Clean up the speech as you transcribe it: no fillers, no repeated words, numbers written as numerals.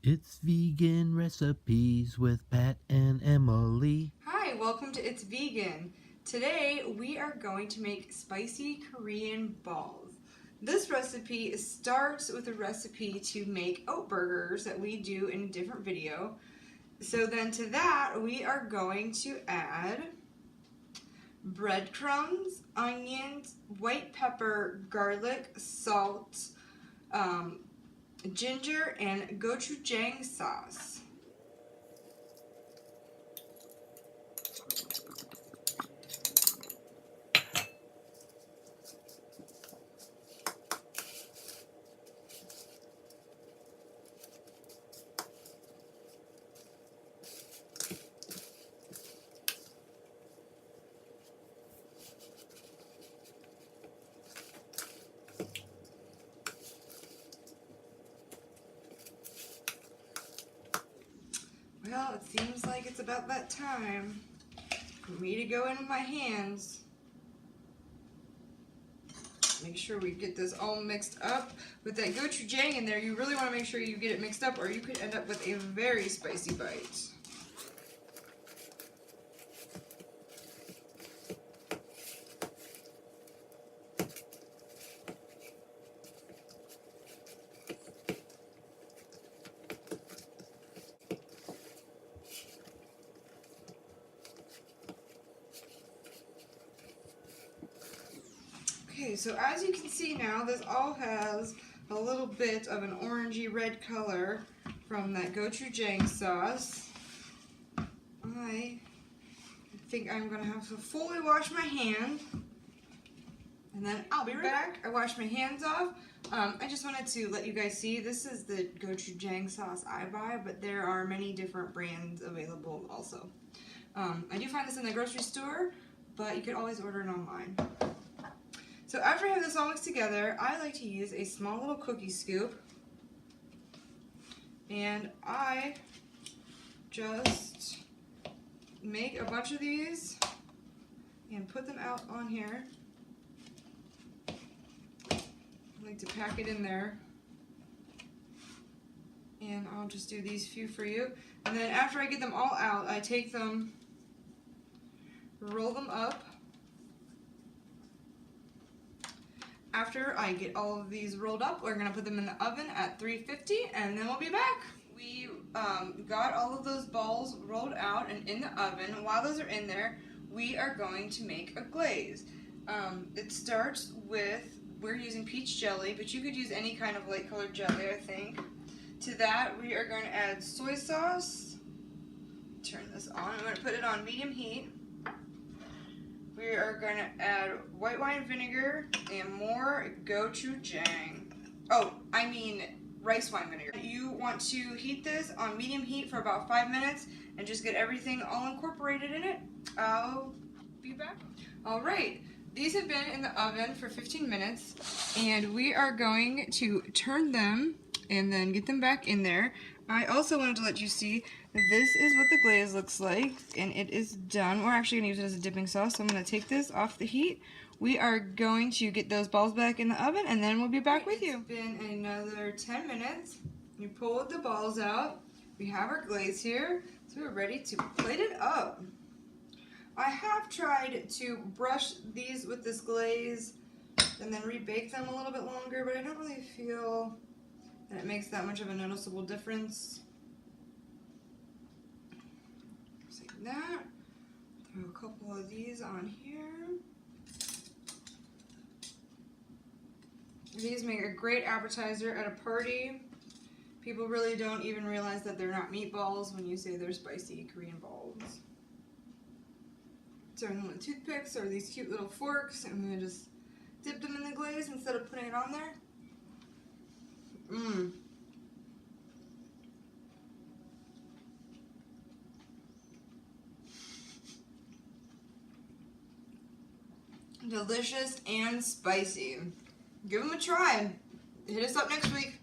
It's vegan recipes with Pat and Emily. Hi, welcome to It's Vegan. Today we are going to make spicy Korean balls. This recipe starts with a recipe to make oat burgers that we do in a different video. So then to that we are going to add breadcrumbs, onions, white pepper, garlic, salt, ginger, and gochujang sauce. Well, it seems like it's about that time for me to go in with my hands. Make sure we get this all mixed up. With that gochujang in there, you really want to make sure you get it mixed up or you could end up with a very spicy bite. Okay, so as you can see now, this all has a little bit of an orangey red color from that gochujang sauce. I think I'm going to have to fully wash my hand, and then I'll be right back. I washed my hands off. I just wanted to let you guys see, this is the gochujang sauce I buy, but there are many different brands available also. I do find this in the grocery store, but you could always order it online. So after I have this all mixed together, I like to use a small little cookie scoop, and I just make a bunch of these and put them out on here. I like to pack it in there, and I'll just do these few for you. And then after I get them all out, I take them, roll them up. After I get all of these rolled up, we're going to put them in the oven at 350, and then we'll be back. We got all of those balls rolled out and in the oven. While those are in there, we are going to make a glaze. It starts with, we're using peach jelly, but you could use any kind of light colored jelly, I think. To that, we are going to add soy sauce. Turn this on. I'm going to put it on medium heat. We are going to add white wine vinegar and more gochujang. Rice wine vinegar. You want to heat this on medium heat for about 5 minutes and just get everything all incorporated in it. I'll be back. Alright, these have been in the oven for 15 minutes, and we are going to turn them and then get them back in there. I also wanted to let you see that this is what the glaze looks like, and it is done. We're actually going to use it as a dipping sauce, so I'm going to take this off the heat. We are going to get those balls back in the oven, and then we'll be back with you. It's been another 10 minutes. You pulled the balls out. We have our glaze here, so we're ready to plate it up. I have tried to brush these with this glaze and then rebake them a little bit longer, but I don't really feel that it makes that much of a noticeable difference. Just like that. Throw a couple of these on here. These make a great appetizer at a party. People really don't even realize that they're not meatballs when you say they're spicy Korean balls. Turn them with toothpicks or these cute little forks, and I'm going to just dip them in the glaze instead of putting it on there. Mmm. Delicious and spicy. Give them a try. Hit us up next week.